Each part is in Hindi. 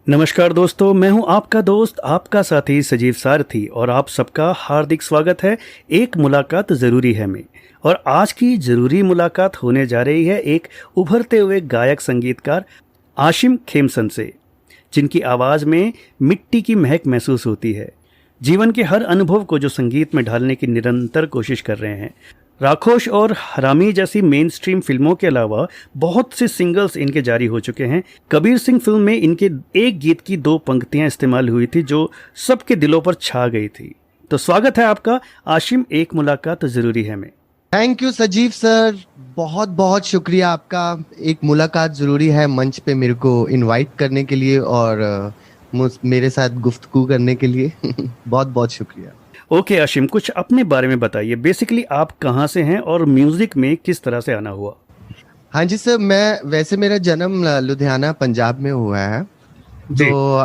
नमस्कार दोस्तों, मैं हूं आपका दोस्त, आपका साथी सजीव सारथी और आप सबका हार्दिक स्वागत है एक मुलाकात ज़रूरी है में। और आज की ज़रूरी मुलाकात होने जा रही है एक उभरते हुए गायक संगीतकार आशिम खेमसन से, जिनकी आवाज़ में मिट्टी की महक महसूस होती है। जीवन के हर अनुभव को जो संगीत में ढालने की निरंतर कोशिश कर रहे हैं। राखोश और हरामी जैसी मेन स्ट्रीम फिल्मों के अलावा बहुत से सिंगल्स इनके जारी हो चुके हैं। कबीर सिंह फिल्म में इनके एक गीत की 2 पंक्तियां इस्तेमाल हुई थी जो सबके दिलों पर छा गई थी। तो स्वागत है आपका आशिम एक मुलाकात ज़रूरी है में। थैंक यू सजीव सर, बहुत बहुत शुक्रिया आपका। एक मुलाकात ज़रूरी है मंच पे मेरे को इनवाइट करने के लिए और मेरे साथ गुफ्तगू करने के लिए बहुत बहुत शुक्रिया। ओके आशिम, कुछ अपने बारे में बताइए। बेसिकली आप कहाँ से हैं और म्यूज़िक में किस तरह से आना हुआ? हाँ जी सर, वैसे मेरा जन्म लुधियाना पंजाब में हुआ है। जी। तो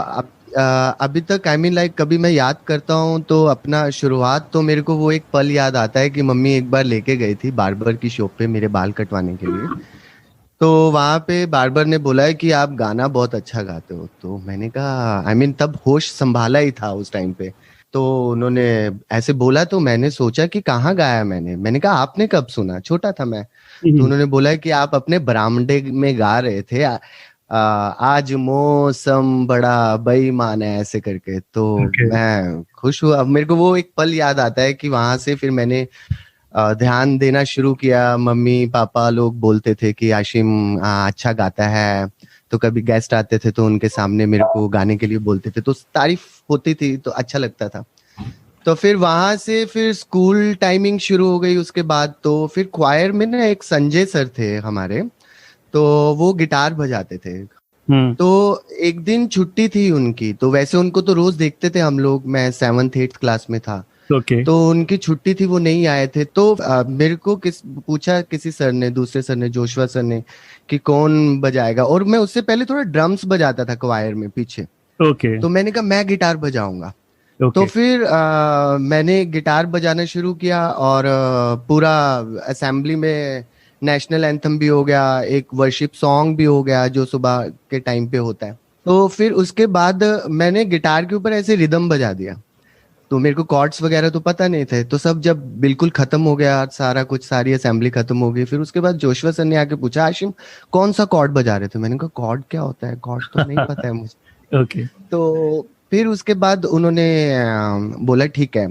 अभी तक लाइक कभी मैं याद करता हूँ तो अपना शुरुआत तो मेरे को वो एक पल याद आता है कि मम्मी एक बार लेके गई थी बार्बर की शॉप पे मेरे बाल कटवाने के लिए। तो वहां पे बार्बर ने बोला है कि आप गाना बहुत अच्छा गाते हो। तो मैंने कहा तब होश संभाला ही था उस टाइम पे। तो उन्होंने ऐसे बोला तो मैंने सोचा कि कहाँ गाया मैंने कहा आपने कब सुना, छोटा था मैं। तो हम्म। उन्होंने बोला कि आप अपने बरामदे में गा रहे थे आज मौसम बड़ा बेईमान है ऐसे करके। तो ओके। मैं खुश हुआ। अब मेरे को वो एक पल याद आता है कि वहां से फिर मैंने ध्यान देना शुरू किया। मम्मी पापा लोग बोलते थे कि आशिम अच्छा गाता है। तो कभी गेस्ट आते थे तो उनके सामने मेरे को गाने के लिए बोलते थे तो तारीफ होती थी तो अच्छा लगता था। तो फिर वहां से फिर स्कूल टाइमिंग शुरू हो गई। उसके बाद तो फिर क्वायर में ना एक संजय सर थे हमारे, तो वो गिटार बजाते थे। हम्म। तो एक दिन छुट्टी थी उनकी, तो वैसे उनको तो रोज देखते थे हम लोग, मैं 7th 8th क्लास में था। ओके। तो उनकी छुट्टी थी, वो नहीं आए थे। तो मेरे को पूछा किसी सर ने, दूसरे सर ने, जोशवा सर ने, कि कौन बजाएगा। और मैं उससे पहले थोड़ा ड्रम्स बजाता था क्वायर में पीछे। ओके। तो मैंने कहा मैं गिटार बजाऊंगा। तो ओके। फिर मैंने गिटार बजाना शुरू किया और पूरा असेंबली में नेशनल एंथम भी हो गया, एक वर्शिप सॉन्ग भी हो गया जो सुबह के टाइम पे होता है। तो फिर उसके बाद मैंने गिटार के ऊपर ऐसे रिदम बजा दिया। तो मेरे को कॉर्ड्स वगैरह तो पता नहीं थे। तो सब जब बिल्कुल खत्म हो गया सारा कुछ, सारी असेंबली खत्म हो गई, फिर उसके बाद जोशवा सर ने आके पूछा आशिम कौन सा कॉर्ड बजा रहे थे। मैंने कहा कॉर्ड क्या होता है, कॉर्ड तो नहीं पता है मुझे। ओके। तो फिर उसके बाद उन्होंने बोला ठीक है।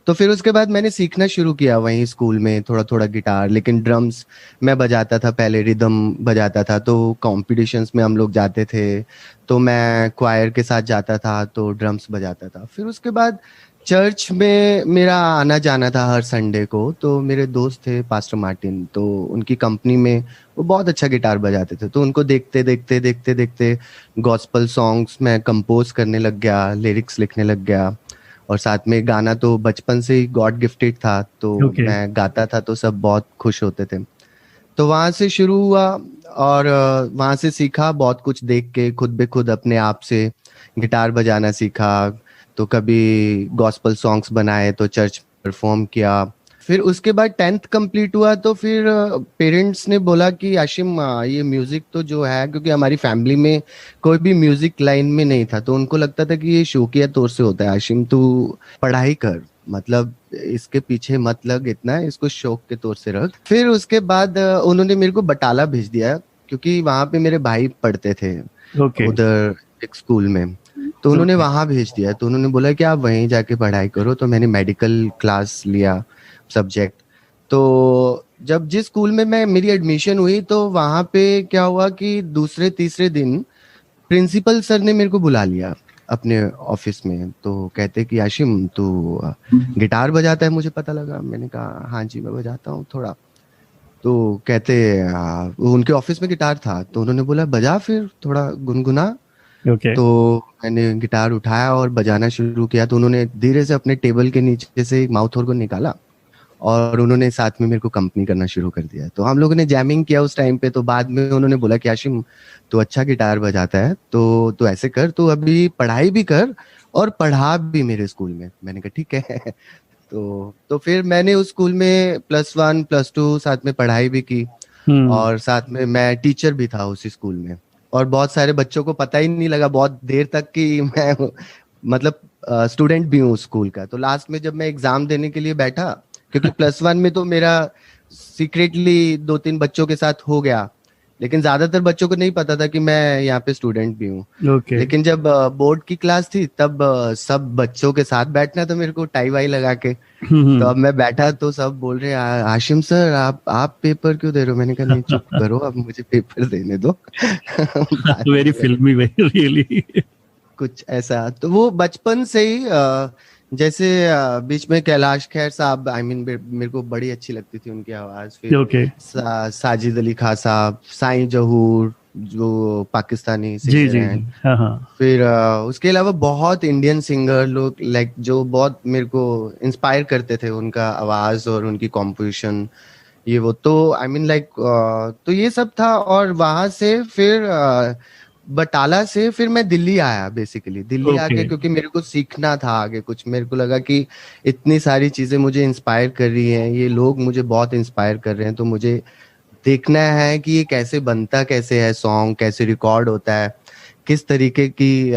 तो फिर उसके बाद मैंने सीखना शुरू किया वहीं स्कूल में थोड़ा थोड़ा गिटार, लेकिन ड्रम्स मैं बजाता था पहले, रिदम बजाता था। तो कॉम्पिटिशन्स में हम लोग जाते थे तो मैं क्वायर के साथ जाता था तो ड्रम्स बजाता था। फिर उसके बाद चर्च में मेरा आना जाना था हर संडे को। तो मेरे दोस्त थे पास्टर मार्टिन, तो उनकी कंपनी में वो बहुत अच्छा गिटार बजाते थे। तो उनको देखते देखते देखते देखते गॉस्पल सॉन्ग्स मैं कंपोज करने लग गया, लिरिक्स लिखने लग गया। और साथ में गाना तो बचपन से ही गॉड गिफ्टेड था, तो ओके। मैं गाता था तो सब बहुत खुश होते थे। तो वहां से शुरू हुआ और वहां से सीखा बहुत कुछ देख के, खुद बे खुद अपने आप से गिटार बजाना सीखा। तो कभी गॉस्पल सॉन्ग्स बनाए तो चर्च परफॉर्म किया। फिर उसके बाद 10th कंप्लीट हुआ तो फिर पेरेंट्स ने बोला कि आशिम ये म्यूजिक तो जो है, क्योंकि हमारी फैमिली में कोई भी म्यूजिक लाइन में नहीं था, तो उनको लगता था कि ये शौकिया तौर से होता है। आशिम तू पढ़ाई कर, मतलब इसके पीछे मत लग इतना, इसको शौक के तौर से रख। फिर उसके बाद उन्होंने मेरे को बटाला भेज दिया, क्योंकि वहां पे मेरे भाई पढ़ते थे ओके। उधर एक स्कूल में। तो उन्होंने ओके। वहां भेज दिया। तो उन्होंने बोला कि आप वहीं जाके पढ़ाई करो। तो मैंने मेडिकल क्लास लिया सब्जेक्ट। तो जब जिस स्कूल में मैं मेरी एडमिशन हुई तो वहां पे क्या हुआ कि दूसरे तीसरे दिन प्रिंसिपल सर ने मेरे को बुला लिया अपने ऑफिस में। तो कहते कि आशिम तू गिटार बजाता है, मुझे पता लगा। मैंने कहा हाँ जी मैं बजाता हूँ थोड़ा। तो कहते उनके ऑफिस में गिटार था तो उन्होंने बोला बजा फिर थोड़ा गुनगुना। ओके। तो मैंने गिटार उठाया और बजाना शुरू किया। तो उन्होंने धीरे से अपने टेबल के नीचे से एक माउथ ऑर्गन निकाला और उन्होंने साथ में मेरे को कंपनी करना शुरू कर दिया। तो हम लोगों ने जैमिंग किया उस टाइम पे। तो बाद में उन्होंने बोला कि आशिम तू अच्छा गिटार बजाता है तो ऐसे कर, तू अभी पढ़ाई भी कर और पढ़ा भी मेरे स्कूल में। मैंने कहा ठीक है। तो फिर मैंने उस स्कूल में +1 +2 साथ में पढ़ाई भी की हम्म। और साथ में मैं टीचर भी था उसी स्कूल में। और बहुत सारे बच्चों को पता ही नहीं लगा बहुत देर तक कि मैं मतलब स्टूडेंट भी हूँ स्कूल का। तो लास्ट में जब मैं एग्जाम देने के लिए बैठा, क्योंकि +1 में तो मेरा सीक्रेटली 2-3 बच्चों के साथ हो गया, लेकिन ज्यादातर बच्चों को नहीं पता था कि मैं यहाँ पे स्टूडेंट भी हूँ। ओके। लेकिन जब बोर्ड की क्लास थी तब सब बच्चों के साथ बैठना था मेरे को, टाई वाई लगा के। तो अब मैं बैठा तो सब बोल रहे हैं, हाशिम सर आप पेपर क्यों दे रहे हो?" मैंने कहा नहीं चुप करो, अब मुझे पेपर देने दो। बाद वेरी में फिल्मी वे, रियली। कुछ ऐसा। तो वो बचपन से ही जैसे बीच में कैलाश खेर साहब, आई मीन मेरे को बड़ी अच्छी लगती थी उनकी आवाज। फिर ओके। साजिद अली खान साहब, साईं जहूर जो पाकिस्तानी जी सिंगर जी हैं। जी, हाँ हाँ। फिर उसके अलावा बहुत इंडियन सिंगर लोग लाइक जो बहुत मेरे को इंस्पायर करते थे, उनका आवाज और उनकी कॉम्पोजिशन, ये वो। तो आई मीन लाइक तो ये सब था। और वहां से फिर बटाला से फिर मैं दिल्ली आया, बेसिकली दिल्ली ओके। आके, क्योंकि मेरे को सीखना था आगे कुछ। मेरे को लगा कि इतनी सारी चीजें मुझे इंस्पायर कर रही हैं, ये लोग मुझे बहुत इंस्पायर कर रहे हैं, तो मुझे देखना है कि ये कैसे बनता, कैसे है सॉन्ग, कैसे रिकॉर्ड होता है, किस तरीके की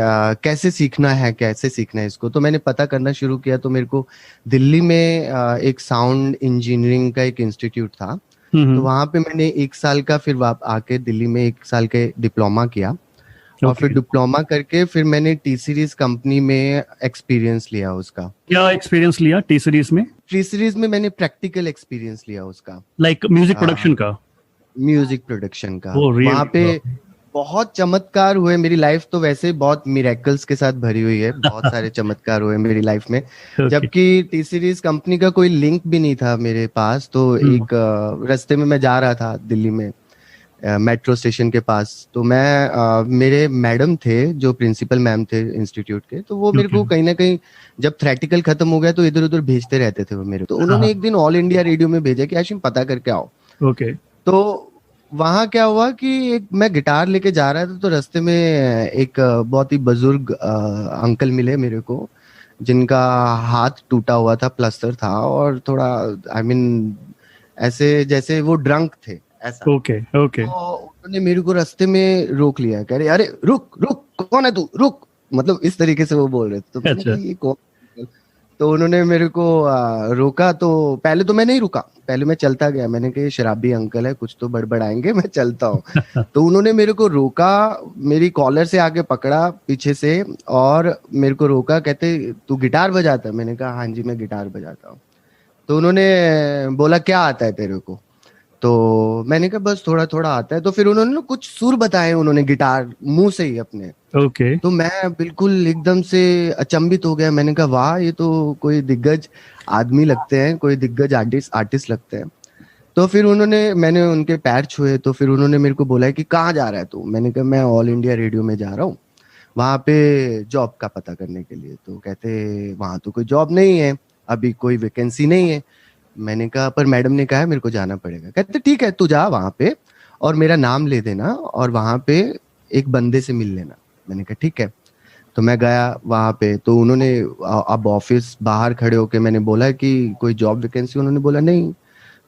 कैसे सीखना है, कैसे सीखना है इसको। तो मैंने पता करना शुरू किया। तो मेरे को दिल्ली में एक साउंड इंजीनियरिंग का एक इंस्टीट्यूट था। तो हम्म। वहाँ पे मैंने 1 साल का फिर आके दिल्ली में 1 साल के डिप्लोमा किया। और फिर ओके। डिप्लोमा करके फिर मैंने टी सीरीज कंपनी में एक्सपीरियंस लिया उसका। क्या एक्सपीरियंस लिया टी सीरीज में? टी सीरीज में मैंने प्रैक्टिकल एक्सपीरियंस लिया उसका, लाइक म्यूजिक प्रोडक्शन का? म्यूजिक प्रोडक्शन का। वो वहाँ रियली? पे बहुत चमत्कार हुए। मेरी लाइफ तो वैसे ही बहुत मिरेकल्स के साथ भरी हुई है, बहुत सारे चमत्कार हुए मेरी लाइफ में। ओके। जबकि टी सीरीज कंपनी का कोई लिंक भी नहीं था मेरे पास। तो हम्म। एक रास्ते में मैं जा रहा था दिल्ली में, मेट्रो स्टेशन के पास। तो मैं मेरे मैडम थे जो प्रिंसिपल मैम थे इंस्टीट्यूट के, तो वो मेरे ओके। को कहीं ना कहीं जब थ्रेटिकल खत्म हो गया तो इधर उधर भेजते रहते थे वो मेरे। तो हाँ उन्होंने एक दिन ऑल इंडिया रेडियो में भेजा कि आशिम पता करके आओ। ओके। तो वहां क्या हुआ कि एक मैं गिटार लेके जा रहा था, तो रास्ते में एक बहुत ही बुजुर्ग अंकल मिले मेरे को, जिनका हाथ टूटा हुआ था, प्लास्टर था, और थोड़ा आई मीन ऐसे जैसे वो ड्रंक थे ऐसा। ओके। ओके। तो उन्होंने मेरे को रास्ते में रोक लिया, कह रहे अरे रुक रुक, कौन है तू, रुक। मतलब इस तरीके से वो बोल रहे थे। तो मैंने अच्छा। कहा ये कौन। तो उन्होंने मेरे को रोका। तो पहले तो मैं नहीं रुका, पहले मैं चलता गया। मैंने कहा ये शराबी अंकल है, कुछ तो बड़बड़ाएंगे, मैं चलता हूँ। तो उन्होंने मेरे को रोका, मेरी कॉलर से आके पकड़ा पीछे से, और मेरे को रोका, कहते तू गिटार बजाता है? मैंने कहा हाँ जी मैं गिटार बजाता हूँ। तो उन्होंने बोला क्या आता है तेरे को? तो मैंने कहा बस थोड़ा थोड़ा आता है। तो फिर उन्होंने ना कुछ सुर बताए, उन्होंने गिटार मुंह से ही अपने। ओके। तो मैं बिल्कुल एकदम से अचंभित हो गया। मैंने कहा वाह, ये तो कोई दिग्गज आदमी लगते हैं, कोई दिग्गज आर्टिस्ट आर्टिस्ट लगते हैं। तो फिर मैंने उनके पैर छुए। तो फिर उन्होंने मेरे को बोला कि कहाँ जा रहा है तू? मैंने कहा मैं ऑल इंडिया रेडियो में जा रहा हूँ, वहाँ पे जॉब का पता करने के लिए। तो कहते वहाँ तो कोई जॉब नहीं है, अभी कोई वैकेंसी नहीं है। मैंने कहा पर मैडम ने कहा है मेरे को जाना पड़ेगा। कहते ठीक है तू जा वहाँ पे और मेरा नाम ले देना, और वहाँ पे एक बंदे से मिल लेना। मैंने कहा ठीक है। तो मैं गया वहाँ पे। तो उन्होंने अब ऑफिस बाहर खड़े होके मैंने बोला कि कोई जॉब वैकेंसी? उन्होंने बोला नहीं।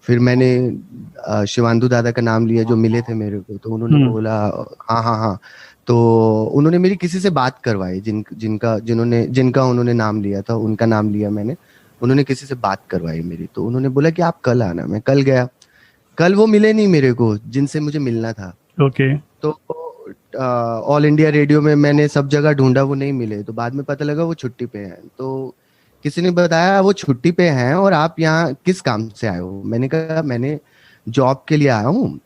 फिर मैंने शिवानंदु दादा का नाम लिया जो मिले थे मेरे को। तो उन्होंने हम्म। बोला हाँ हाँ हाँ। तो उन्होंने मेरी किसी से बात करवाई, जिनका उन्होंने नाम लिया था उनका नाम लिया मैंने। उन्होंने किसी से बात करवाई मेरी। तो उन्होंने बोला कि आप कल आना। मैं कल गया। कल वो मिले नहीं मेरे को जिनसे मुझे मिलना था। ओके। तो ऑल इंडिया रेडियो में मैंने सब जगह ढूंढा, वो नहीं मिले। तो बाद में पता लगा वो छुट्टी पे हैं। तो किसी ने बताया वो छुट्टी पे हैं और आप यहाँ किस काम से आए हो? मैंने कहा मैंने जॉब के लिए आया हूँ,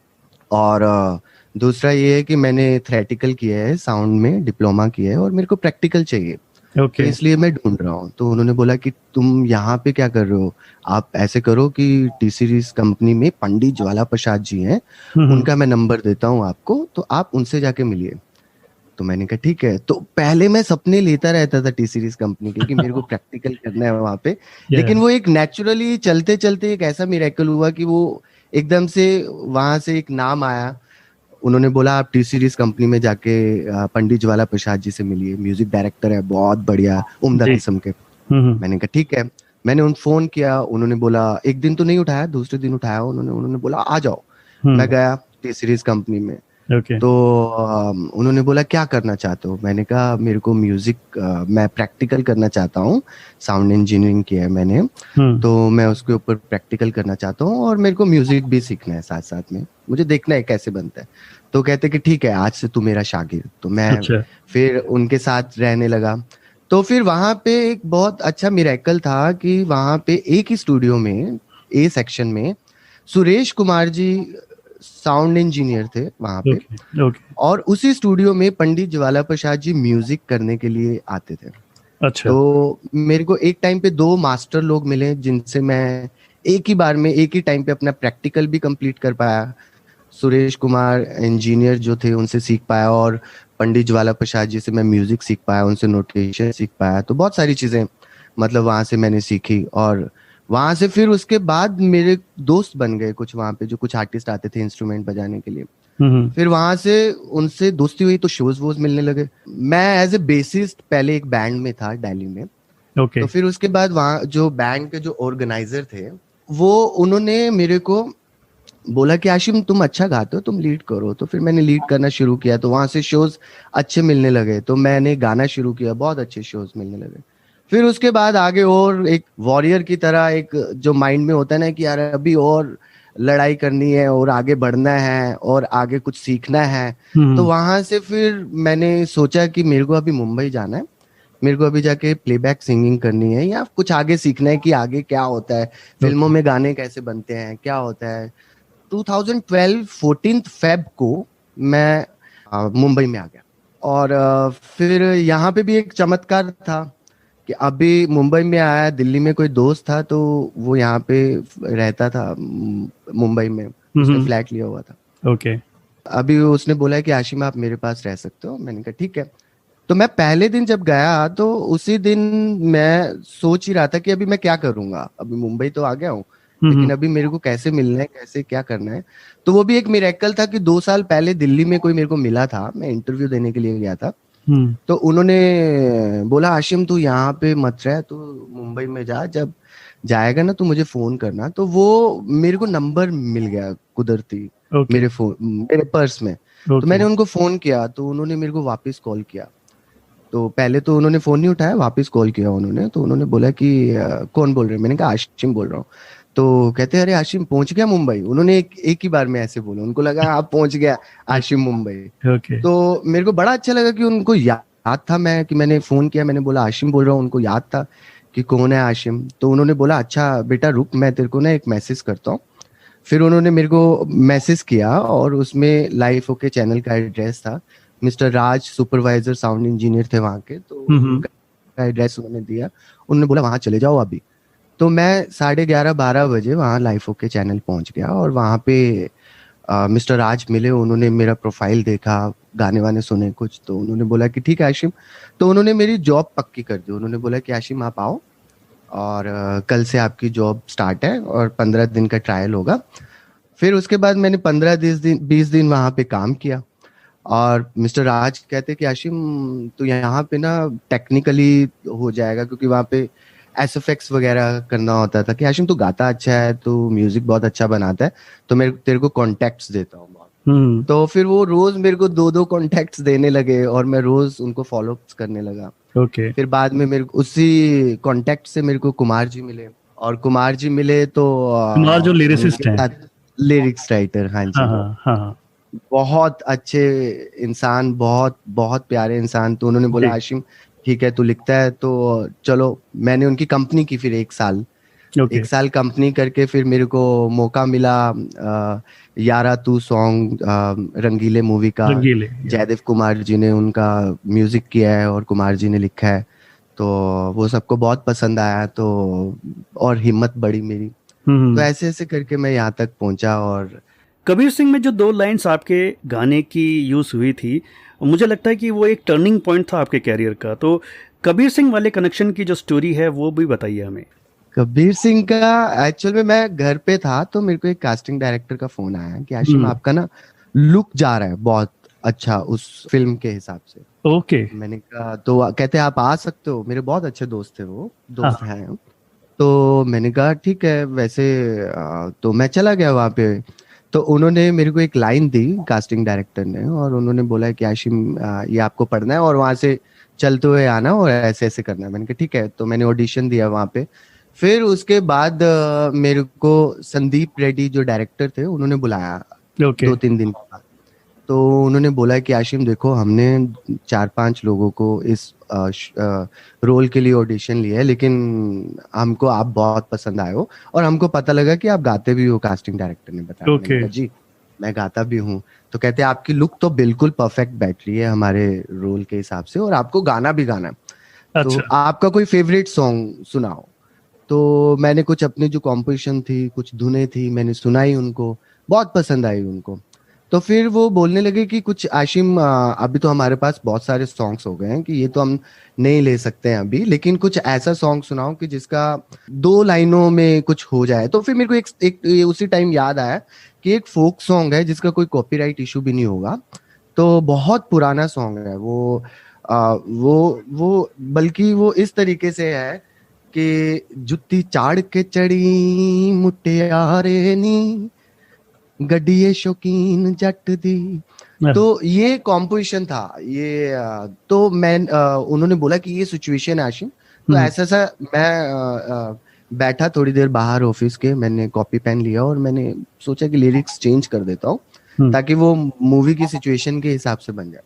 और दूसरा ये है कि मैंने थ्रेटिकल किया है, साउंड में डिप्लोमा किया है, और मेरे को प्रैक्टिकल चाहिए, तो ओके। इसलिए मैं ढूंढ रहा हूँ। तो उन्होंने बोला कि तुम यहाँ पे क्या कर रहे हो? आप ऐसे करो कि टी सीरीज कंपनी में पंडित ज्वाला प्रसाद जी हैं, हम्म। उनका मैं नंबर देता हूँ आपको, तो आप उनसे जाके मिलिए। तो मैंने कहा ठीक है। तो पहले मैं सपने लेता रहता था टी सीरीज कंपनी के कि मेरे को प्रैक्टिकल करना है वहां पे। या। लेकिन वो एक नेचुरली चलते चलते एक ऐसा मिरेकल हुआ कि वो एकदम से वहां से एक नाम आया। उन्होंने बोला आप टी सीरीज कंपनी में जाके पंडित ज्वाला प्रसाद जी से मिलिए, म्यूजिक डायरेक्टर है, बहुत बढ़िया उम्दा जी। किस्म के। हम्म। मैंने कहा ठीक है। मैंने उन फोन किया। उन्होंने बोला एक दिन तो नहीं उठाया, दूसरे दिन उठाया। उन्होंने उन्होंने बोला आ जाओ। मैं हम्म। गया टी सीरीज कंपनी में। ओके। तो उन्होंने बोला क्या करना चाहते हो? मैंने कहा मेरे को म्यूजिक, मैं प्रैक्टिकल करना चाहता हूँ, साउंड इंजीनियरिंग किया है मैंने, हम्म। तो मैं उसके ऊपर प्रैक्टिकल करना चाहता हूँ और मेरे को म्यूजिक भी सीखना है साथ साथ में, मुझे देखना है कैसे बनता है। तो कहते कि ठीक है आज से तू मेरा शागिर्द। तो मैं अच्छा। फिर उनके साथ रहने लगा। तो फिर वहां पे एक बहुत अच्छा मिरेकल था कि वहां पे एक ही स्टूडियो में, ए सेक्शन में, सुरेश कुमार जी साउंड इंजीनियर थे वहां पे, ओके। ओके। और उसी स्टूडियो में पंडित ज्वाला प्रसाद जी म्यूजिक करने के लिए आते थे। अच्छा। तो मेरे को एक टाइम पे दो मास्टर लोग मिले जिनसे मैं एक ही बार में एक ही टाइम पे अपना प्रैक्टिकल भी कंप्लीट कर पाया। सुरेश कुमार इंजीनियर जो थे उनसे सीख पाया, और पंडित ज्वाला प्रसाद जी से मैं म्यूजिक सीख पाया, उनसे नोटेशन सीख पाया। तो बहुत सारी चीजें मतलब वहां से मैंने सीखी, और वहां से फिर उसके बाद मेरे दोस्त बन गए कुछ वहां पे, जो कुछ आर्टिस्ट आते थे इंस्ट्रूमेंट बजाने के लिए। हम्म। फिर वहां से उनसे दोस्ती हुई तो शोज वोज मिलने लगे। मैं एज ए बेसिस्ट पहले एक बैंड में था दिल्ली में। ओके। तो फिर उसके बाद वहाँ जो बैंड के जो ऑर्गेनाइजर थे, वो उन्होंने मेरे को बोला कि आशिम तुम अच्छा गाते हो, तुम लीड करो। तो फिर मैंने लीड करना शुरू किया, तो वहां से शोज अच्छे मिलने लगे, तो मैंने गाना शुरू किया, बहुत अच्छे शोज मिलने लगे। फिर उसके बाद आगे और एक वॉरियर की तरह एक जो माइंड में होता है ना कि यार अभी और लड़ाई करनी है और आगे बढ़ना है और आगे कुछ सीखना है। तो हम्म। वहां से फिर मैंने सोचा कि मेरे को अभी मुंबई जाना है, मेरे को अभी जाके प्लेबैक सिंगिंग करनी है या कुछ आगे सीखना है कि आगे क्या होता है, फिल्मों ओके। में गाने कैसे बनते हैं, क्या होता है। 2012 14 फेब को मैं मुंबई में आ गया। और फिर यहाँ पे भी एक चमत्कार था कि अभी मुंबई में आया, दिल्ली में कोई दोस्त था तो वो यहाँ पे रहता था, मुंबई में उसने हम्म। फ्लैट लिया हुआ था। ओके। अभी उसने बोला कि आशिम आप मेरे पास रह सकते हो। मैंने कहा ठीक है। तो मैं पहले दिन जब गया तो उसी दिन मैं सोच ही रहा था कि अभी मैं क्या करूंगा, अभी मुंबई तो आ गया हूँ, लेकिन हम्म। अभी मेरे को कैसे मिलना है, कैसे क्या करना है। तो वो भी एक मिरेकल था कि 2 साल पहले दिल्ली में कोई मेरे को मिला था, मैं इंटरव्यू देने के लिए गया था। हम्म। तो उन्होंने बोला आशिम तू यहाँ पे मत रह, तू मुंबई में जा, जब जाएगा ना तो मुझे फोन करना। तो वो मेरे को नंबर मिल गया कुदरती ओके। मेरे फोन, मेरे पर्स में। तो ओके। मैंने उनको फोन किया तो उन्होंने मेरे को वापस कॉल किया। तो पहले तो उन्होंने फोन नहीं उठाया, वापस कॉल किया उन्होंने। तो उन्होंने बोला कि कौन बोल रहे हैं? मैंने कहा आशिम बोल रहा हूँ। तो कहते अरे आशिम पहुंच गया मुंबई। उन्होंने एक ही बार में ऐसे बोला, उनको लगा आप पहुंच गया आशिम मुंबई। ओके। तो मेरे को बड़ा अच्छा लगा कि उनको याद था, मैं कि मैंने फोन किया, मैंने बोला आशिम बोल रहा हूँ, उनको याद था कि कौन है आशिम। तो उन्होंने बोला अच्छा बेटा रुक, मैं तेरे को ना एक मैसेज करता हूँ। फिर उन्होंने मेरे को मैसेज किया और उसमें लाइफ ओके चैनल का एड्रेस था। मिस्टर राज सुपरवाइजर साउंड इंजीनियर थे वहाँ के, तो हम्म। उनका एड्रेस उन्होंने दिया। उन्होंने बोला वहाँ चले जाओ अभी। तो मैं 11:30-12 बजे वहाँ लाइफ ओके चैनल पहुँच गया, और वहाँ पे मिस्टर राज मिले। उन्होंने मेरा प्रोफाइल देखा, गाने वाने सुने कुछ, तो उन्होंने बोला कि ठीक है आशिम। तो उन्होंने मेरी जॉब पक्की कर दी। उन्होंने बोला कि आशिम आप आओ, और कल से आपकी जॉब स्टार्ट है और 15 दिन का ट्रायल होगा। फिर उसके बाद मैंने 15 20 दिन वहाँ पे काम किया। और मिस्टर राज कहते कि आशिम तो यहाँ पे ना टेक्निकली हो जाएगा, क्योंकि वहाँ पे एसएफएक्स वगैरह करना होता था, कि आशिम तू गाता अच्छा है, तू म्यूजिक बहुत अच्छा बनाता है, तो मैं तेरे को कॉन्टेक्ट्स देता हूँ बहुत। हम्म। तो फिर वो रोज मेरे को दो दो कॉन्टेक्ट्स देने लगे और मैं रोज उनको फॉलो करने लगा। ओके। फिर बाद में मेरे को उसी कांटेक्ट से मेरे को कुमार जी मिले, और कुमार जी मिले तो कुमार जो उनके लिरिसिस्ट हैं। साथ लिरिक्स राइटर, हाँ जी, हाँ वो हाँ हाँ हाँ। बहुत अच्छे इंसान, बहुत बहुत प्यारे इंसान। तो उन्होंने बोला जी। आशिम ठीक है तू लिखता है तो चलो। मैंने उनकी कंपनी की फिर 1 साल, ओके। 1 साल कंपनी करके फिर मेरे को मौका मिला यारा तू सॉन्ग, रंगीले मूवी का। रंगीले, या। जयदेव कुमार जी ने उनका म्यूजिक किया है और कुमार जी ने लिखा है। तो वो सबको बहुत पसंद आया, तो और हिम्मत बढ़ी मेरी। तो हम्म। ऐसे ऐसे करके मैं यहाँ तक पहुंचा। और कबीर सिंह में जो दो लाइंस आपके गाने की यूज हुई थी, मुझे लगता है कि वो एक टर्निंग पॉइंट था आपके कैरियर का। तो कबीर सिंह वाले कनेक्शन की जो स्टोरी है वो भी बताइए हमें। कबीर सिंह का एक्चुअल में मैं घर पे था तो मेरे को एक कास्टिंग डायरेक्टर का फोन आया कि आशिम हम्म। आपका ना लुक जा रहा है बहुत अच्छा उस फिल्म के हिसाब से। ओके। मैंने कहा, तो कहते आप आ सकते हो। मेरे बहुत अच्छे दोस्त थे, वो दोस्त हाँ। हैं। तो मैंने कहा ठीक है। वैसे तो मैं चला गया वहाँ पे। तो उन्होंने मेरे को एक लाइन दी कास्टिंग डायरेक्टर ने, और उन्होंने बोला कि आशिम ये आपको पढ़ना है और वहां से चलते हुए आना और ऐसे ऐसे करना है। मैंने कहा ठीक है, तो मैंने ऑडिशन दिया वहां पे। फिर उसके बाद मेरे को संदीप रेड्डी जो डायरेक्टर थे उन्होंने बुलाया ओके। 2-3 दिन के बाद। तो उन्होंने बोला कि आशिम देखो, हमने 4-5 लोगों को इस रोल के लिए ऑडिशन लिया है, लेकिन हमको आप बहुत पसंद आए हो और हमको पता लगा कि आप गाते भी हो, कास्टिंग डायरेक्टर ने बताया। मैंने ओके। कहा जी मैं गाता भी हूँ। तो कहते हैं आपकी लुक तो बिल्कुल परफेक्ट बैठ रही है हमारे रोल के हिसाब से, और आपको गाना भी गाना है, तो अच्छा। आपका कोई फेवरेट सॉन्ग सुनाओ। तो मैंने कुछ अपनी जो कॉम्पोजिशन थी, कुछ धुनें थी, मैंने सुनाई उनको, बहुत पसंद आई उनको। तो फिर वो बोलने लगे कि कुछ आशिम अभी तो हमारे पास बहुत सारे सॉन्ग्स हो गए हैं कि ये तो हम नहीं ले सकते हैं अभी, लेकिन कुछ ऐसा सॉन्ग सुनाओ कि जिसका 2 लाइनों में कुछ हो जाए। तो फिर मेरे को एक ये उसी टाइम याद आया कि एक फोक सॉन्ग है जिसका कोई कॉपीराइट इशू भी नहीं होगा। तो बहुत पुराना सॉन्ग है वो, वो बल्कि वो इस तरीके से है कि जुत्ती चाड़ के चढ़ी मुटियारे नी, गड्डिए शौकीन जट दी। तो ये कॉम्पोजिशन था ये। तो उन्होंने बोला कि ये सिचुएशन है आशिम, तो ऐसा सा मैं बैठा थोड़ी देर बाहर ऑफिस के, मैंने कॉपी पेन लिया और मैंने सोचा कि लिरिक्स चेंज कर देता हूँ ताकि वो मूवी की सिचुएशन के हिसाब से बन जाए।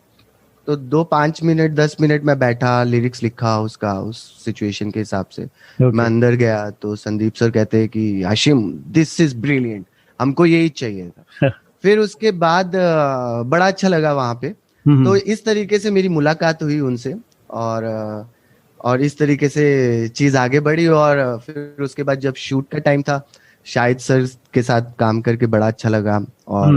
तो 2-5 मिनट 10 मिनट में बैठा, लिरिक्स लिखा उसका उस सिचुएशन के हिसाब से। मैं अंदर गया तो संदीप सर कहते हैं कि आशिम दिस इज ब्रिलियंट, हमको यही चाहिए था। फिर उसके बाद बड़ा अच्छा लगा वहां पे। तो इस तरीके से मेरी मुलाकात हुई उनसे, और इस तरीके से चीज आगे बढ़ी। और फिर उसके बाद जब शूट का टाइम था, शाहिद सर के साथ काम करके बड़ा अच्छा लगा। और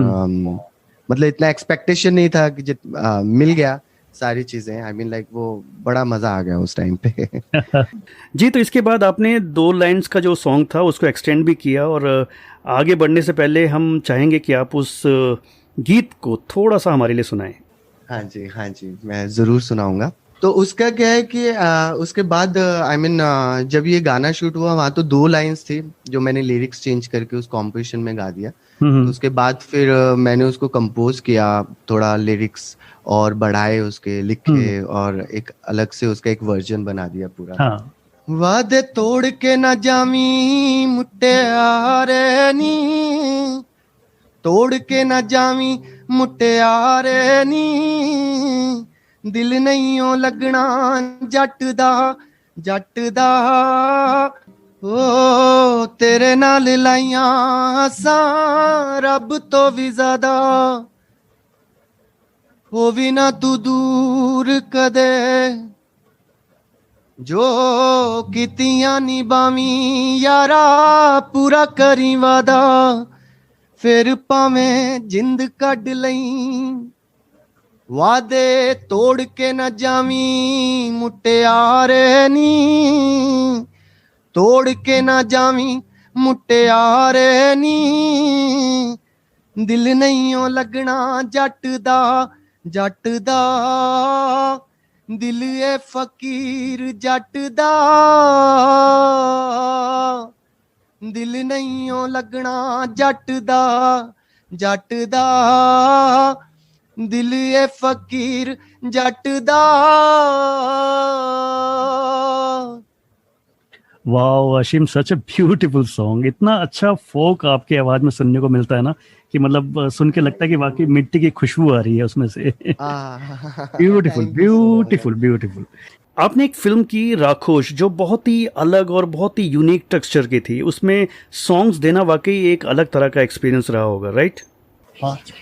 मतलब इतना एक्सपेक्टेशन नहीं था कि मिल गया सारी चीजें। आई मीन लाइक वो बड़ा मजा आ गया उस टाइम पे। जी, तो इसके बाद आपने 2 लाइन्स का जो सॉन्ग था उसको एक्सटेंड भी किया, और आगे बढ़ने से पहले हम चाहेंगे कि आप उस गीत को थोड़ा-सा हमारे लिए सुनाएँ। हाँ जी, हाँ जी, मैं जरूर सुनाऊंगा। तो उसका क्या है कि उसके बाद आई मीन जब ये गाना शूट हुआ वहाँ तो 2 लाइंस थी जो मैंने लिरिक्स चेंज करके उस कॉम्पोजिशन में गा दिया। तो उसके बाद फिर मैंने उसको कंपोज किया, थोड़ा लिरिक्स और बढ़ाए उसके, लिखे, और एक अलग से उसका एक वर्जन बना दिया पूरा। हाँ। वादे तोड़ के ना जामी मुटियारे नी, तोड़ के ना जावी मुटियारे नी, दिल नहीं ओ लगना जट दा, जट दा। ओ तेरे नाल लाइयां सा रब तो भी ज्यादा, हो भी ना तू दूर कदे, जो कितियां निभावी यारा पूरा करी वादा, फिर भावें जिंद कढ लई, वादे तोड़ के न जावी मुटियारे नी, तोड़ के न जावी मुटियारे नी, दिल नहीं ओ लगना जट दा, जट दा, दिल ए फकीर जट दा, दिल नहीं ओ लगना जट दा, जट दा, दिल ए फकीर जट दा। Wow Ashim, such a beautiful song. इतना अच्छा फोक आपकी आवाज में सुनने को मिलता है ना कि मतलब सुन के लगता है कि वाकई मिट्टी की खुशबू आ रही है उसमें से। Beautiful thank you so much. Beautiful beautiful. आपने एक फिल्म की राखोश जो बहुत ही अलग और बहुत ही यूनिक टेक्सचर की थी, उसमें सॉन्ग्स देना वाकई एक अलग तरह का एक्सपीरियंस रहा होगा, राइट?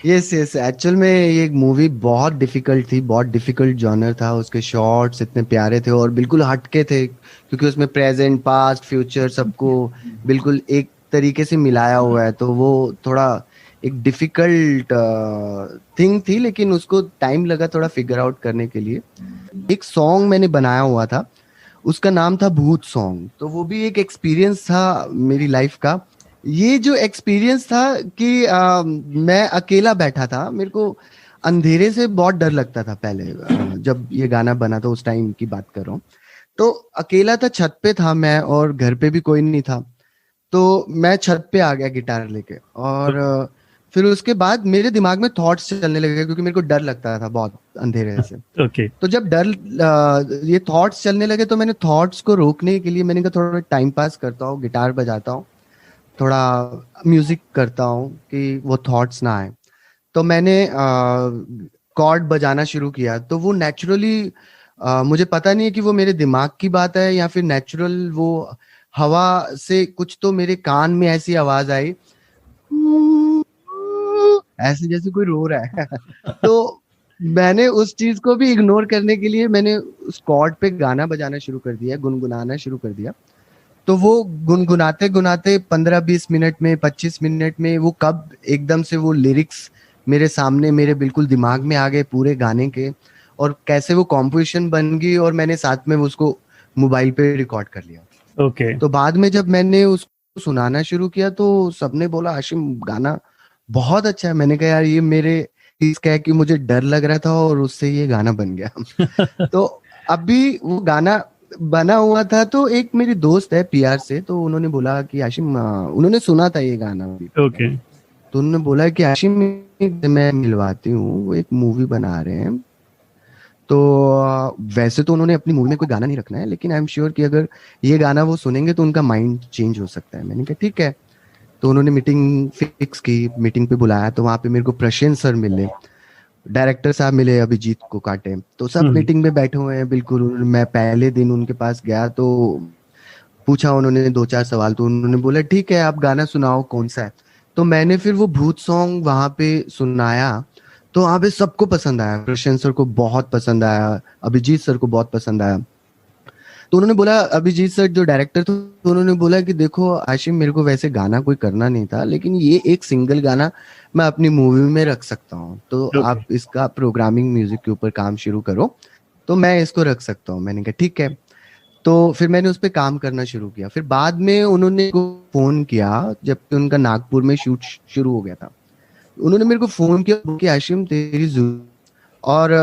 यस यस, एक्चुअल में ये मूवी बहुत डिफिकल्ट थी, बहुत डिफिकल्ट जॉनर था। उसके शॉट्स इतने प्यारे थे और बिल्कुल हटके थे, क्योंकि उसमें प्रेजेंट पास्ट फ्यूचर सबको बिल्कुल एक तरीके से मिलाया हुआ है। तो वो थोड़ा एक डिफिकल्ट थिंग थी, लेकिन उसको टाइम लगा थोड़ा फिगर आउट करने के लिए। एक सॉन्ग मैंने बनाया हुआ था, उसका नाम था भूत सॉन्ग। तो वो भी एक एक्सपीरियंस था मेरी लाइफ का। ये जो एक्सपीरियंस था कि मैं अकेला बैठा था, मेरे को अंधेरे से बहुत डर लगता था पहले। जब ये गाना बना था उस टाइम की बात कर रहा हूँ। तो अकेला था, छत पे था मैं, और घर पे भी कोई नहीं था। तो मैं छत पे आ गया गिटार लेके, और फिर उसके बाद मेरे दिमाग में थॉट्स चलने लगे क्योंकि मेरे को डर लगता था बहुत अंधेरे से। ओके। तो जब ये थॉट्स चलने लगे तो मैंने थॉट्स को रोकने के लिए मैंने कहा थोड़ा टाइम पास करता हूँ, गिटार बजाता हूँ, थोड़ा म्यूजिक करता हूँ कि वो थॉट्स ना आए। तो मैंने कॉर्ड बजाना शुरू किया तो वो नेचुरली, मुझे पता नहीं है कि वो मेरे दिमाग की बात है या फिर नेचुरल वो हवा से कुछ तो मेरे कान में ऐसी आवाज आई, ऐसे जैसे कोई रो रहा है। तो मैंने उस चीज को भी इग्नोर करने के लिए मैंने उस कॉर्ड पे गाना बजाना शुरू कर दिया, गुनगुनाना शुरू कर दिया। तो वो गुनगुनाते गुनाते 15-20 मिनट में, 25 मिनट में वो कब एकदम से वो लिरिक्स मेरे सामने, मेरे बिल्कुल दिमाग में आ गए पूरे गाने के, और कैसे वो कॉम्पोजिशन बन गई और मैंने साथ में उसको मोबाइल पे रिकॉर्ड कर लिया। ओके। तो बाद में जब मैंने उसको सुनाना शुरू किया तो सबने बोला आशिम गाना बहुत अच्छा है। मैंने कहा यार ये मेरे चीज क्या है कि मुझे डर लग रहा था और उससे ये गाना बन गया। तो अभी वो गाना बना हुआ था तो एक मेरी दोस्त है पीआर से, तो उन्होंने बोला कि आशिम, उन्होंने सुना था ये गाना भी, ओके। तो उन्होंने बोला कि आशिम मैं मिलवाती हूँ, वो एक मूवी बना रहे हैं। तो वैसे तो उन्होंने अपनी मूवी में कोई गाना नहीं रखना है, लेकिन आई एम श्योर कि अगर ये गाना वो सुनेंगे तो उनका माइंड चेंज हो सकता है। मैंने कहा ठीक है। तो उन्होंने मीटिंग फिक्स की, मीटिंग पे बुलाया, तो वहां पे मेरे को प्रशांत सर मिले, डायरेक्टर साहब मिले अभिजीत को काटे, तो सब मीटिंग में बैठे हुए हैं बिल्कुल। मैं पहले दिन उनके पास गया तो पूछा उन्होंने 2-4 सवाल, तो उन्होंने बोला ठीक है आप गाना सुनाओ कौन सा है। तो मैंने फिर वो भूत सॉन्ग वहां पे सुनाया, तो वहां पे सबको पसंद आया, प्रशांत सर को बहुत पसंद आया, अभिजीत सर को बहुत पसंद आया। तो उन्होंने बोला, अभिजीत सर जो डायरेक्टर थे, तो उन्होंने बोला कि देखो आशिम मेरे को वैसे गाना कोई करना नहीं था, लेकिन ये एक सिंगल गाना मैं अपनी मूवी में रख सकता हूँ, तो आप इसका प्रोग्रामिंग म्यूजिक के ऊपर काम शुरू करो, तो मैं इसको रख सकता हूँ। मैंने कहा ठीक है। तो फिर मैंने उस पर काम करना शुरू किया। फिर बाद में उन्होंने फोन किया जबकि उनका नागपुर में शूट शुरू हो गया था। उन्होंने मेरे को फोन किया कि आशिम तेरी और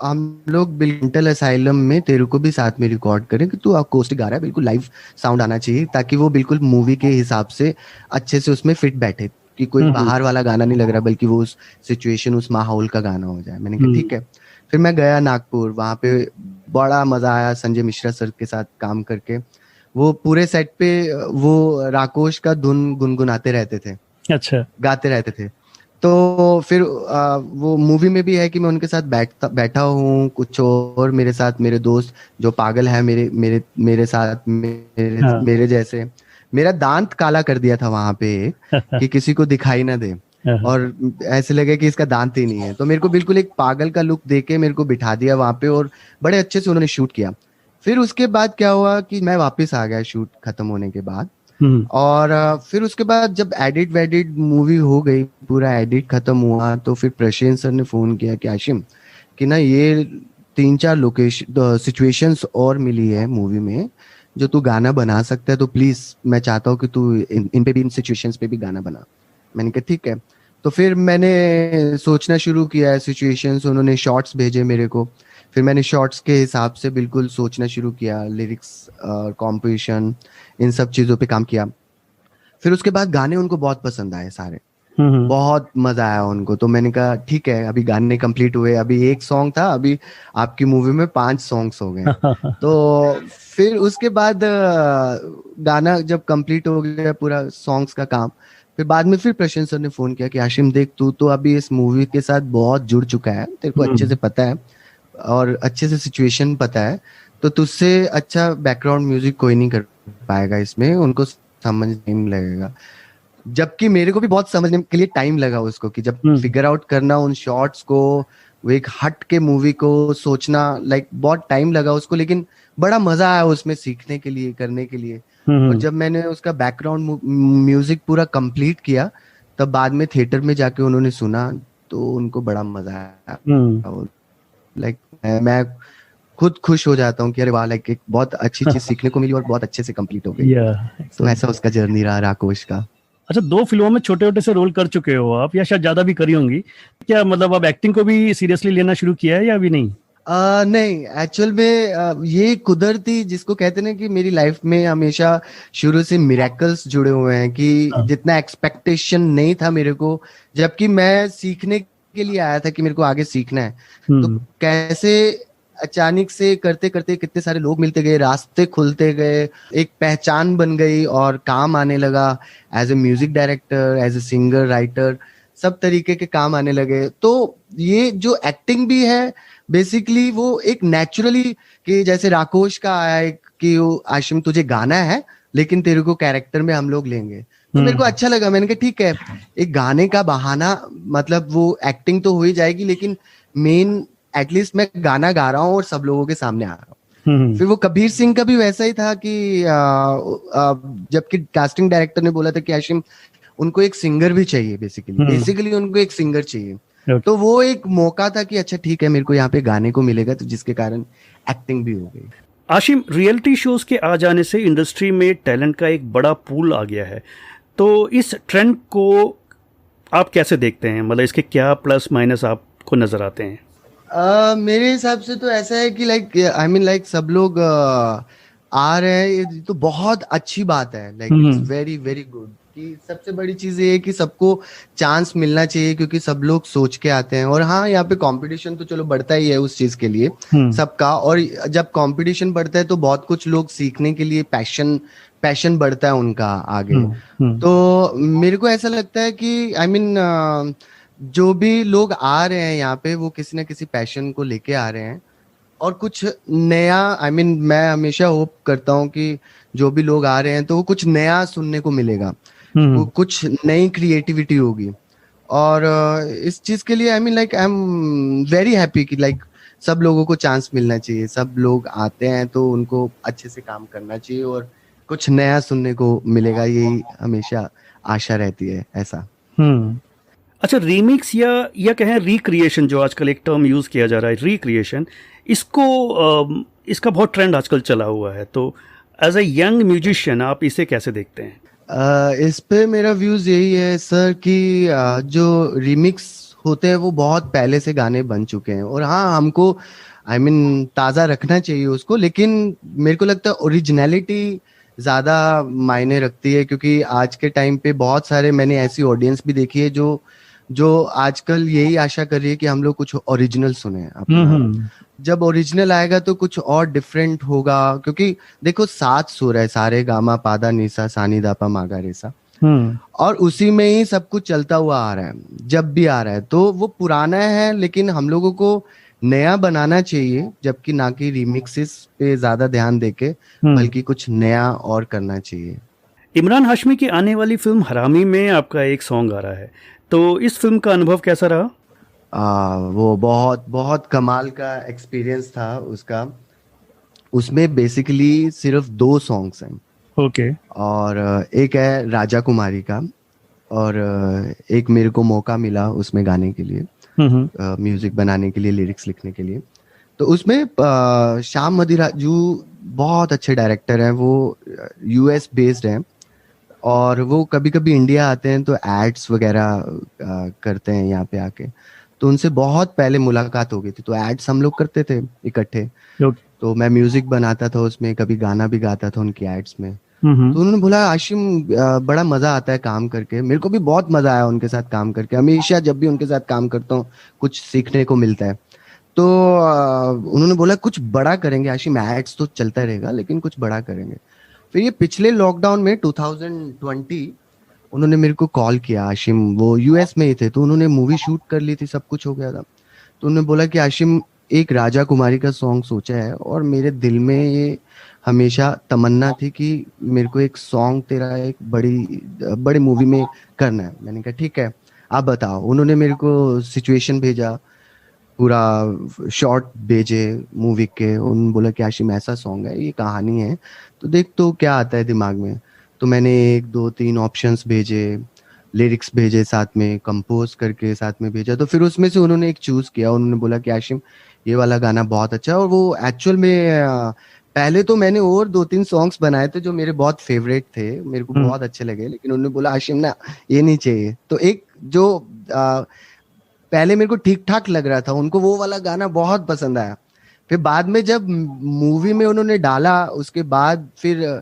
हम लोग मेंटल असाइलम में तेरे को भी साथ में रिकॉर्ड करें कि तू अकोस्टिक गा रहा है, बिल्कुल लाइव साउंड आना चाहिए ताकि वो बिल्कुल मूवी के हिसाब से अच्छे से उसमें फिट बैठे, कि कोई बाहर वाला गाना नहीं लग रहा बल्कि वो उस सिचुएशन, उस माहौल का गाना हो जाए। मैंने कहा ठीक है। फिर मैं गया नागपुर, वहां पे बड़ा मजा आया संजय मिश्रा सर के साथ काम करके। वो पूरे सेट पे वो राकोश का धुन गुनगुनाते रहते थे, अच्छा, गाते रहते थे। तो फिर वो मूवी में भी है कि मैं उनके साथ बैठा हूँ, कुछ और मेरे साथ मेरे दोस्त जो पागल है मेरे मेरे मेरे साथ मेरे जैसे, मेरा दांत काला कर दिया था वहां पे कि किसी को दिखाई ना दे और ऐसे लगे कि इसका दांत ही नहीं है। तो मेरे को बिल्कुल एक पागल का लुक देके मेरे को बिठा दिया वहां पे और बड़े अच्छे से उन्होंने शूट किया। फिर उसके बाद क्या हुआ कि मैं वापस आ गया शूट खत्म होने के बाद, और फिर उसके बाद जब एडिट वेडिट मूवी हो गई, पूरा एडिट खत्म हुआ, तो फिर प्रशांत सर ने फोन किया कि आशिम कि ना ये 3-4 लोकेशन सिचुएशंस और मिली है मूवी में जो तू गाना बना सकता है, तो प्लीज मैं चाहता हूँ कि तू इन पे भी, इन सिचुएशंस पे भी गाना बना। मैंने कहा ठीक है। तो फिर मैंने सोचना शुरू किया सिचुएशंस, उन्होंने शॉर्ट्स भेजे मेरे को, फिर मैंने शॉर्ट्स के हिसाब से बिल्कुल सोचना शुरू किया, लिरिक्स और कॉम्पोजिशन, इन सब चीज़ों पे काम किया। फिर उसके बाद गाने उनको बहुत पसंद आए सारे, बहुत मजा आया उनको। तो मैंने कहा ठीक है, अभी गाने कंप्लीट हुए, अभी एक सॉन्ग था, अभी आपकी मूवी में 5 सॉन्ग्स हो गए। तो फिर उसके बाद गाना जब कंप्लीट हो गया पूरा सॉन्ग्स का काम, फिर बाद में फिर प्रशांत सर ने फोन किया कि आशिम देख तू तो अभी इस मूवी के साथ बहुत जुड़ चुका है, तेरे को अच्छे से पता है और अच्छे से सिचुएशन पता है, तो तुझसे अच्छा बैकग्राउंड म्यूजिक कोई नहीं कर पाएगा इसमें, उनको समझ नहीं लगेगा। जबकि मेरे को भी बहुत समझने के लिए टाइम लगा उसको, कि जब फिगर आउट करना उन शॉट्स को, वो एक हट के मूवी को सोचना, लाइक बहुत टाइम लगा उसको, लेकिन बड़ा मजा आया उसमें सीखने के लिए, करने के लिए। और जब मैंने उसका बैकग्राउंड म्यूजिक पूरा कंप्लीट किया, तब बाद में थिएटर में जाके उन्होंने सुना तो उनको बड़ा मजा आया। लाइक मैं खुद खुश हो जाता हूँ कि अरे वाह, लाइक एक बहुत अच्छी चीज सीखने को मिली और बहुत अच्छे से कंप्लीट हो गई। तो ऐसा उसका जर्नी रहा राकोश का। अच्छा, 2 फिल्मों में छोटे छोटे से रोल कर चुके हो आप, या शायद ज्यादा भी करी होंगी, क्या मतलब अब एक्टिंग को भी सीरियसली लेना शुरू किया है या अभी नहीं? नहीं, एक्चुअल में ये कुदरती, जिसको कहते हैं ना कि मेरी लाइफ में हमेशा शुरू से मिरेकल्स जुड़े हुए हैं, कि हाँ। जितना एक्सपेक्टेशन नहीं था मेरे को, जबकि मैं सीखने के लिए आया था कि मेरे को आगे सीखना है, तो हम्म। कैसे अचानक से करते करते कितने सारे लोग मिलते गए, रास्ते खुलते गए, एक पहचान बन गई और काम आने लगा as a music director, as a singer, writer, सब तरीके के काम आने लगे। तो ये जो एक्टिंग भी है बेसिकली वो एक नेचुरली, कि जैसे राकोश का आया है कि आशिम तुझे गाना है लेकिन तेरे को कैरेक्टर में हम लोग लेंगे, तो मेरे को हम्म। अच्छा लगा। मैंने कहा ठीक है, एक गाने का बहाना, मतलब वो एक्टिंग तो हो ही जाएगी लेकिन मेन एटलीस्ट मैं गाना गा रहा हूँ और सब लोगों के सामने आ रहा हूँ। हम्म। फिर वो कबीर सिंह का भी वैसा ही था कि जबकि कास्टिंग डायरेक्टर ने बोला था कि आशिम उनको एक सिंगर भी चाहिए, बेसिकली हम्म। बेसिकली उनको एक सिंगर चाहिए। ओके। तो वो एक मौका था कि अच्छा ठीक है, मेरे को यहाँ पे गाने को मिलेगा, तो जिसके कारण एक्टिंग भी हो गई। आशिम, रियलिटी शोज के आ जाने से इंडस्ट्री में टैलेंट का एक बड़ा पूल आ गया है, तो इस ट्रेंड को आप कैसे देखते हैं? मतलब इसके क्या प्लस माइनस आपको नजर आते हैं? मेरे हिसाब से तो ऐसा है कि लाइक आई मीन लाइक सब लोग आ रहे हैं, ये तो बहुत अच्छी बात है, like it's hmm. Very very good. कि सबसे बड़ी चीज ये है कि सबको चांस मिलना चाहिए, क्योंकि सब लोग सोच के आते हैं। और हाँ, यहाँ पे कंपटीशन तो चलो बढ़ता ही है उस चीज के लिए हम्म। सबका, और जब कंपटीशन बढ़ता है तो बहुत कुछ लोग सीखने के लिए पैशन पैशन बढ़ता है उनका आगे। हम्म। हम्म। तो मेरे को ऐसा लगता है कि आई मीन जो भी लोग आ रहे हैं यहाँ पे वो किसी ना किसी पैशन को लेके आ रहे हैं, और कुछ नया, आई मीन मैं हमेशा होप करता हूँ कि जो भी लोग आ रहे हैं तो वो कुछ नया सुनने को मिलेगा, वो हम्म। कुछ नई क्रिएटिविटी होगी। और इस चीज के लिए I mean like I am very happy कि लाइक सब लोगों को चांस मिलना चाहिए। सब लोग आते हैं तो उनको अच्छे से काम करना चाहिए और कुछ नया सुनने को मिलेगा, यही हमेशा आशा रहती है ऐसा। हम्म। अच्छा, रीमिक्स या कहें रिक्रिएशन, जो आजकल एक टर्म यूज किया जा रहा है, रिक्रिएशन, इसको इसका बहुत ट्रेंड आजकल चला हुआ है, तो एज अ यंग म्यूजिशियन आप इसे कैसे देखते हैं? इस पे मेरा व्यूज यही है सर कि जो रिमिक्स होते हैं वो बहुत पहले से गाने बन चुके हैं, और हाँ हमको आई मीन ताज़ा रखना चाहिए उसको, लेकिन मेरे को लगता है ओरिजिनलिटी ज़्यादा मायने रखती है। क्योंकि आज के टाइम पे बहुत सारे, मैंने ऐसी ऑडियंस भी देखी है जो जो आजकल यही आशा कर रही है कि हम लोग कुछ ओरिजिनल सुने अपना। हम्म। जब ओरिजिनल आएगा तो कुछ और डिफरेंट होगा, क्योंकि देखो 7 सुर है, सारे गामा पादा निसा सानी दापा मागा रेसा, हम्म। और उसी में ही सब कुछ चलता हुआ आ रहा है। जब भी आ रहा है तो वो पुराना है, लेकिन हम लोगों को नया बनाना चाहिए, जबकि ना कि रिमिक्सेस पे ज्यादा ध्यान देके, हम्म। बल्कि कुछ नया और करना चाहिए। इमरान हाशमी की आने वाली फिल्म हरामी में आपका एक सॉन्ग आ रहा है, तो इस फिल्म का अनुभव कैसा रहा? वो बहुत बहुत कमाल का एक्सपीरियंस था उसका। उसमें बेसिकली सिर्फ 2 सॉन्ग्स हैं, ओके। और एक है राजा कुमारी का, और एक मेरे को मौका मिला उसमें गाने के लिए, हम्म। म्यूजिक बनाने के लिए, लिरिक्स लिखने के लिए। तो उसमें श्याम मदिराजू बहुत अच्छे डायरेक्टर हैं, वो यूएस बेस्ड हैं, और वो कभी कभी इंडिया आते हैं तो एड्स वगैरह करते हैं यहाँ पे आके। तो उनसे बहुत पहले मुलाकात हो गई थी, तो एड्स हम लोग करते थे इकट्ठे। ओके। तो मैं म्यूजिक बनाता था उसमें, कभी गाना भी गाता था उनकी एड्स में। हम्म। तो उन्होंने बोला आशिम बड़ा मजा आता है काम करके। मेरे को भी बहुत मजा आया उनके साथ काम करके, हमेशा जब भी उनके साथ काम करता हूँ कुछ सीखने को मिलता है। तो उन्होंने बोला कुछ बड़ा करेंगे आशिम, एड्स तो चलता रहेगा लेकिन कुछ बड़ा करेंगे। फिर ये पिछले लॉकडाउन में 2020 उन्होंने मेरे को कॉल किया। आशिम वो यूएस में ही थे, तो उन्होंने मूवी शूट कर ली थी, सब कुछ हो गया था। तो उन्होंने बोला कि आशिम एक राजा कुमारी का सॉन्ग सोचा है, और मेरे दिल में ये हमेशा तमन्ना थी कि मेरे को एक सॉन्ग तेरा एक बड़ी मूवी में करना है। मैंने कहा ठीक है, आप बताओ। उन्होंने मेरे को सिचुएशन भेजा, पूरा शॉर्ट भेजे मूवी के। उन्होंने बोला कि आशिम ऐसा सॉन्ग है, ये कहानी है, तो देख तो क्या आता है दिमाग में। तो मैंने 1 2 3 ऑप्शंस भेजे, लिरिक्स भेजे, साथ में कंपोज करके साथ में भेजा। तो फिर उसमें से उन्होंने एक चूज किया। उन्होंने बोला कि आशिम ये वाला गाना बहुत अच्छा है। और वो एक्चुअल में पहले तो मैंने और 2 3 सॉन्ग्स बनाए थे जो मेरे बहुत फेवरेट थे, मेरे को हम्म। बहुत अच्छे लगे, लेकिन उन्होंने बोला आशिम ना, ये नहीं चाहिए। तो एक जो पहले मेरे को ठीक ठाक लग रहा था, उनको वो वाला गाना बहुत पसंद आया। फिर बाद में जब मूवी में उन्होंने डाला, उसके बाद फिर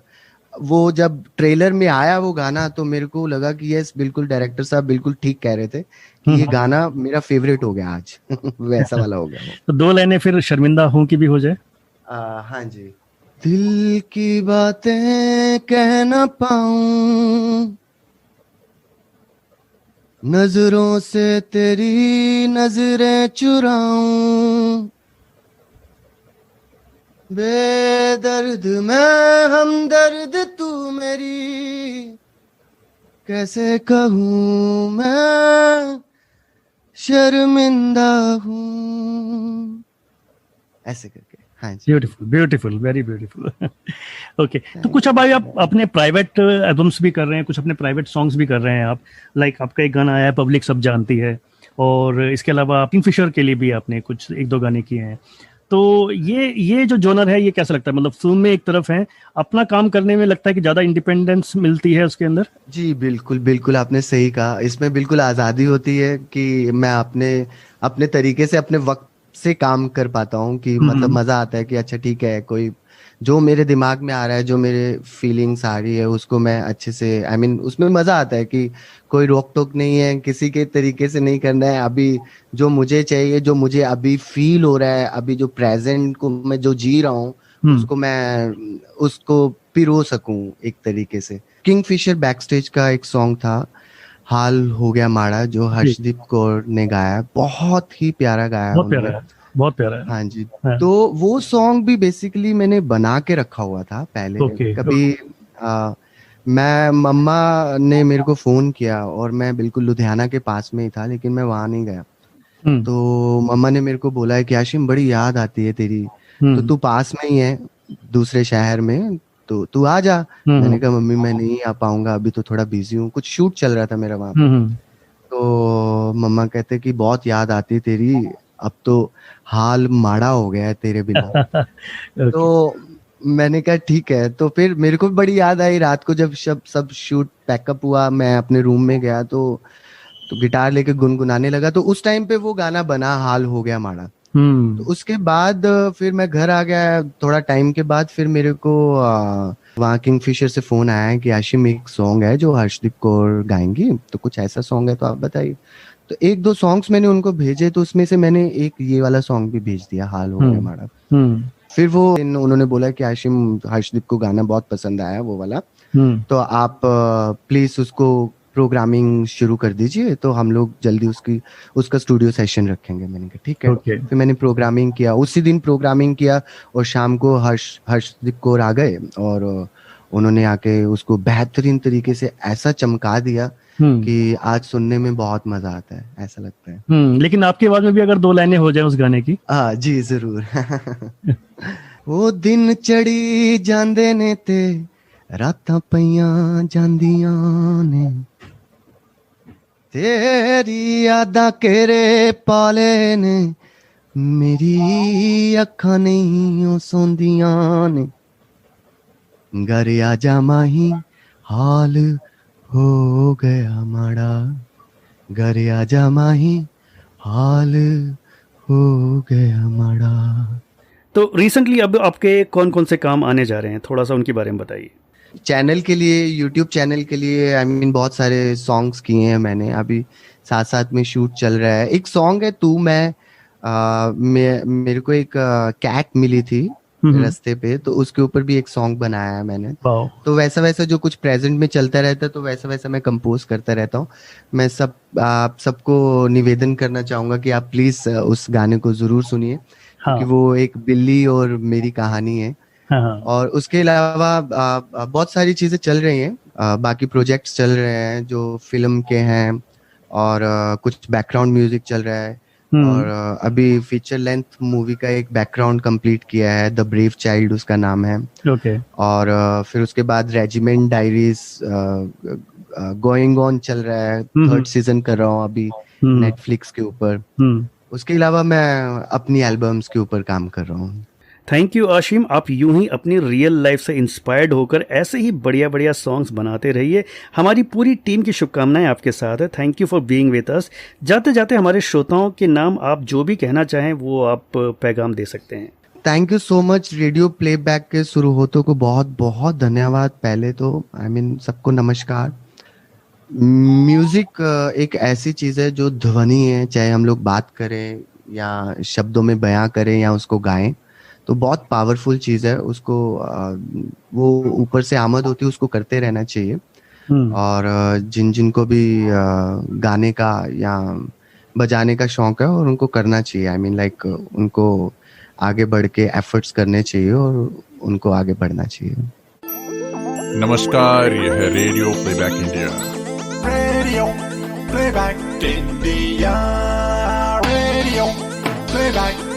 वो जब ट्रेलर में आया वो गाना, तो मेरे को लगा कि यस, बिल्कुल डायरेक्टर साहब बिल्कुल ठीक कह रहे थे कि ये गाना मेरा फेवरेट हो गया आज। वैसा वाला हो गया वो। तो दो लाइनें फिर शर्मिंदा हूं की भी हो जाए। हाँ जी। दिल की बातें कह ना पाऊं, नजरों से तेरी नजरें चुराऊं, बेदर्द मैं हमदर्द तू मेरी, कैसे कहूँ मैं शर्मिंदा हूँ, ऐसे करके। हाँ जी। Beautiful, beautiful, very beautiful. Okay, तो कुछ अब भाई आप अपने प्राइवेट एल्बम्स भी कर रहे हैं, कुछ अपने प्राइवेट सॉन्ग्स भी कर रहे हैं आप। लाइक आपका एक गाना आया है पब्लिक सब जानती है, और इसके अलावा किंगफिशर के लिए भी आपने कुछ एक दो गाने किए हैं। तो ये जो जॉनर है, ये कैसा लगता है? मतलब फिल्म में एक तरफ है, अपना काम करने में लगता है कि ज्यादा इंडिपेंडेंस मिलती है उसके अंदर। जी बिल्कुल बिल्कुल, आपने सही कहा। इसमें बिल्कुल आज़ादी होती है कि मैं अपने अपने तरीके से अपने वक्त से काम कर पाता हूँ, कि मतलब मज़ा आता है कि अच्छा ठीक है, कोई जो मेरे दिमाग में आ रहा है, जो मेरे फीलिंग्स आ रही है, उसको मैं अच्छे से आई मीन उसमें मज़ा आता है कि कोई रोक टोक नहीं है, किसी के तरीके से नहीं करना है। अभी जो मुझे चाहिए, जो मुझे अभी फील हो रहा है, अभी जो प्रेजेंट को मैं जो जी रहा हूँ, उसको मैं उसको पिरो सकूं एक तरीके से। किंगफिशर बैकस्टेज का एक सॉन्ग था, हाल हो गया माड़ा, जो हर्षदीप कौर ने गाया, बहुत ही प्यारा गाया बहुत उन्होंने। प्यारा है, बहुत प्यारा है। हाँ जी। हाँ। तो वो सॉन्ग भी बेसिकली मैंने बना के रखा हुआ था पहले। ओके। कभी मैं मम्मा ने मेरे को फोन किया और मैं बिल्कुल लुधियाना के पास में ही था, लेकिन मैं वहां नहीं गया। हम्म। तो मम्मा ने मेरे को बोला है कि आशिम, बड़ी याद आती है तेरी, तो तू पास में ही है दूसरे शहर में, तो तू आ जा। मैंने कहा मम्मी मैं नहीं आ पाऊंगा, अभी तो थोड़ा बिजी हूँ, कुछ शूट चल रहा था मेरा वहाँ पे। तो मम्मा कहते कि बहुत याद आती है तेरी, अब तो हाल माड़ा हो गया है तेरे बिना। ओके। तो मैंने कहा ठीक है। तो फिर मेरे को भी बड़ी याद आई रात को, जब सब शूट पैकअप हुआ, मैं अपने रूम में गया तो गिटार लेके गुनगुनाने लगा। तो उस टाइम पे वो गाना बना, हाल हो गया माड़ा। तो उसके बाद फिर मैं घर आ गया। थोड़ा टाइम के बाद फिर मेरे को वहाँ किंगफिशर से फोन आया है कि आशिम एक सॉन्ग है जो हर्षदीप कौर गाएंगी, तो कुछ ऐसा सॉन्ग है तो आप बताइए। तो एक दो सॉन्ग्स मैंने उनको भेजे, तो उसमें से मैंने एक ये वाला सॉन्ग भी भेज दिया, हाल हो गया माड़ा। फिर वो उन्होंने बोला कि आशिम, हर्षदीप को गाना बहुत पसंद आया वो वाला, तो आप प्लीज उसको प्रोग्रामिंग शुरू कर दीजिए, तो हम लोग जल्दी उसका स्टूडियो सेशन रखेंगे। मैंने कहा ठीक है। ओके। फिर मैंने प्रोग्रामिंग किया, उसी दिन प्रोग्रामिंग किया, और शाम को हर्षदीप कौर आ गए और उन्होंने आके उसको बेहतरीन तरीके से ऐसा चमका दिया कि आज सुनने में बहुत मजा आता है, ऐसा लगता है। लेकिन आपकी आवाज में भी अगर दो लाइनें हो जाए उस गाने की। हाँ जी जरूर। वो दिन चढ़ी जांदे ने ते रातां पईयां जांदियां ने, तेरी यादां केरे पाले ने, मेरी अखां नहीं ओ सौंदियां ने, घर आजा माही हाल हो गया माड़ा, घर आजा माही हाल हो गया माड़ा। तो रिसेंटली अब आपके कौन कौन से काम आने जा रहे हैं, थोड़ा सा उनके बारे में बताइए। चैनल के लिए, यूट्यूब चैनल के लिए आई मीन बहुत सारे सॉन्ग्स किए हैं मैंने। अभी साथ साथ में शूट चल रहा है। एक सॉन्ग है तू मैं, मेरे को एक कैट मिली थी रास्ते पे, तो उसके ऊपर भी एक सॉन्ग बनाया है मैंने। तो वैसा वैसा जो कुछ प्रेजेंट में चलता रहता है, तो वैसा वैसा मैं कंपोज करता रहता हूँ। मैं आप सबको निवेदन करना चाहूंगा कि आप प्लीज उस गाने को जरूर सुनिए, क्योंकि वो एक बिल्ली और मेरी कहानी है। और उसके अलावा बहुत सारी चीजें चल रही हैं, बाकी प्रोजेक्ट्स चल रहे हैं जो फिल्म के हैं, और कुछ बैकग्राउंड म्यूजिक चल रहा है। और अभी फीचर लेंथ मूवी का एक बैकग्राउंड कंप्लीट किया है, द ब्रेव चाइल्ड उसका नाम है। ओके। और फिर उसके बाद रेजिमेंट डायरीज गोइंग ऑन चल रहा है, थर्ड सीजन कर रहा हूँ अभी नेटफ्लिक्स के ऊपर। उसके अलावा मैं अपनी एल्बम्स के ऊपर काम कर रहा हूँ। थैंक यू आशिम, आप यूं ही अपनी रियल लाइफ से इंस्पायर्ड होकर ऐसे ही बढ़िया बढ़िया सॉन्ग्स बनाते रहिए। हमारी पूरी टीम की शुभकामनाएं आपके साथ है। Thank you for being with us. जाते जाते हमारे श्रोताओं के नाम आप जो भी कहना चाहें वो आप पैगाम दे सकते हैं। Thank you so much. Radio playback के सुरहोतों को बहुत बहुत धन्यवाद। पहले तो सबको नमस्कार। म्यूजिक एक ऐसी चीज है जो ध्वनि है, चाहे हम लोग बात करें या शब्दों में बयां करें या उसको गाएं, तो बहुत पावरफुल चीज है। उसको वो ऊपर से आमद होती है, उसको करते रहना चाहिए। और जिन जिनको भी गाने का या बजाने का शौक है, और उनको करना चाहिए। लाइक उनको आगे बढ़ के एफर्ट्स करने चाहिए और उनको आगे बढ़ना चाहिए। नमस्कार, यह है radio playback India. Radio playback India, radio playback